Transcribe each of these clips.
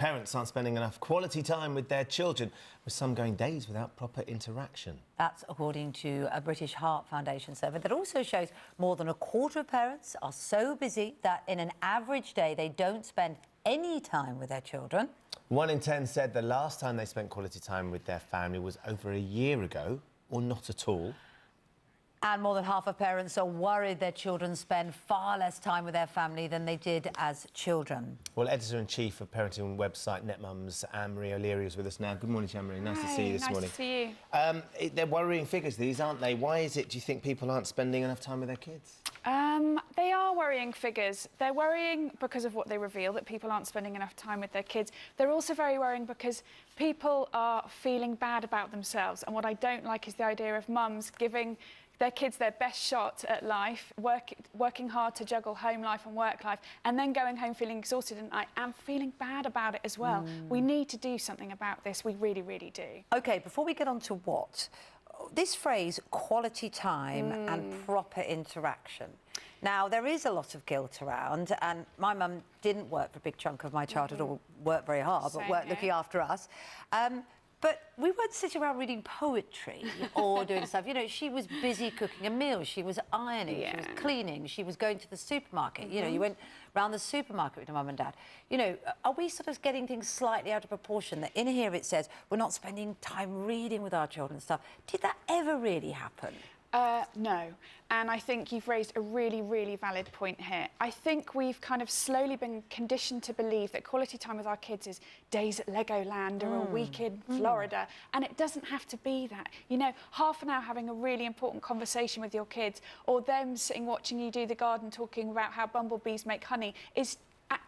Parents aren't spending enough quality time with their children, with some going days without proper interaction. That's according to a British Heart Foundation survey that also shows more than a quarter of parents are so busy that in an average day they don't spend any time with their children. 1 in 10 said the last time they spent quality time with their family was over a year ago, or not at all. And more than half of parents are worried their children spend far less time with their family than they did as children. Well, Editor-in-Chief of parenting website NetMums, Anne-Marie O'Leary, is with us now. Good morning, Anne-Marie. Nice to see you this morning. Nice to see you. They're worrying figures, these, aren't they? Why is it, do you think, people aren't spending enough time with their kids? They are worrying figures. They're worrying because of what they reveal, that people aren't spending enough time with their kids. They're also very worrying because people are feeling bad about themselves. And what I don't like is the idea of mums giving their kids their best shot at life, working hard to juggle home life and work life, and then going home feeling exhausted and I am feeling bad about it as well. We need to do something about this. We really, really do. OK, before we get on to what, this phrase, quality time and proper interaction. Now, there is a lot of guilt around, and my mum didn't work for a big chunk of my childhood or work very hard, but worked looking after us. But we weren't sitting around reading poetry or doing stuff. You know, she was busy cooking a meal, she was ironing, she was cleaning, she was going to the supermarket. You know, you went round the supermarket with your mum and dad. You know, are we sort of getting things slightly out of proportion? That in here it says we're not spending time reading with our children and stuff. Did that ever really happen? No, and I think you've raised a really, really valid point here. I think we've kind of slowly been conditioned to believe that quality time with our kids is days at Legoland or a week in Florida, and it doesn't have to be that. You know, half an hour having a really important conversation with your kids, or them sitting watching you do the garden talking about how bumblebees make honey is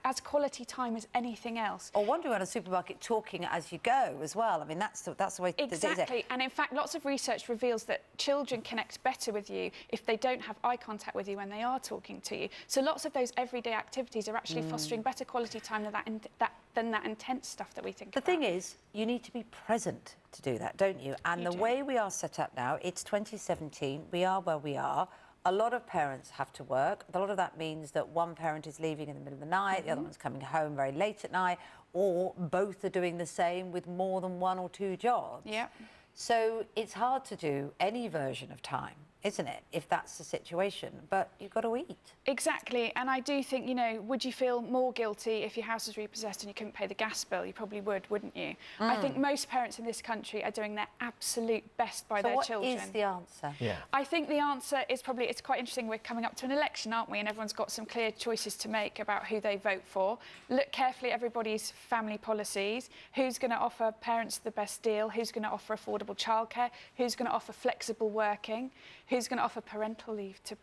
as quality time as anything else. Or wandering around a supermarket talking as you go as well. I mean, that's the way... Exactly, and in fact, lots of research reveals that children connect better with you if they don't have eye contact with you when they are talking to you. So lots of those everyday activities are actually fostering better quality time than that intense stuff that we think about. The thing is, you need to be present to do that, don't you? And the way we are set up now, it's 2017, we are where we are. A lot of parents have to work. A lot of that means that one parent is leaving in the middle of the night, the other one's coming home very late at night, or both are doing the same with more than 1 or 2 jobs. Yeah. So it's hard to do any version of time, isn't it, if that's the situation? But you've got to eat. Exactly, and I do think, you know, would you feel more guilty if your house was repossessed and you couldn't pay the gas bill? You probably would, wouldn't you? I think most parents in this country are doing their absolute best by their children. So what is the answer? Yeah. I think the answer is probably, it's quite interesting, we're coming up to an election, aren't we? And everyone's got some clear choices to make about who they vote for. Look carefully at everybody's family policies. Who's going to offer parents the best deal? Who's going to offer affordable childcare? Who's going to offer flexible working? Who's going to offer parental leave to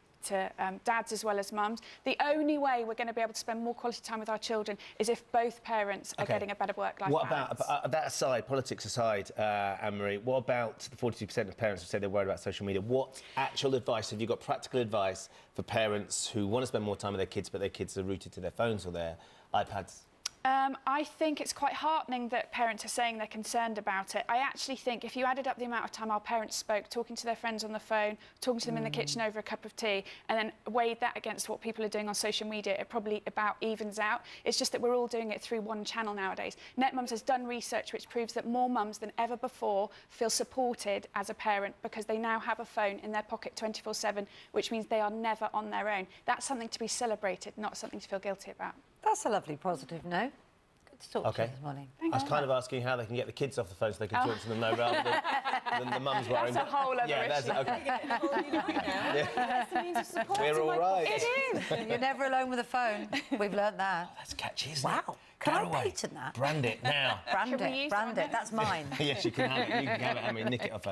dads as well as mums? The only way we're going to be able to spend more quality time with our children is if both parents are getting a better work-life balance. What about, that aside, politics aside, Anne-Marie, what about the 42% of parents who say they're worried about social media? What actual advice, have you got practical advice for parents who want to spend more time with their kids, but their kids are rooted to their phones or their iPads? I think it's quite heartening that parents are saying they're concerned about it. I actually think if you added up the amount of time our parents spoke, talking to their friends on the phone, talking to them in the kitchen over a cup of tea, and then weighed that against what people are doing on social media, it probably about evens out. It's just that we're all doing it through one channel nowadays. NetMums has done research which proves that more mums than ever before feel supported as a parent because they now have a phone in their pocket 24/7, which means they are never on their own. That's something to be celebrated, not something to feel guilty about. That's a lovely positive note. Good to talk to you this morning. I was kind of asking how they can get the kids off the phone so they can talk to them, though, rather than the mums worrying. That's a whole other issue. That's okay. A whole new life now. Yeah. Means of support We're all right. It is. You're never alone with a phone. We've learnt that. That's catchy, isn't it? Wow. Can I patent that? Brand it now. Brand Can we it. use Brand that it. That's mine. Yes, you can have it. You can have it. I mean, nick it off her.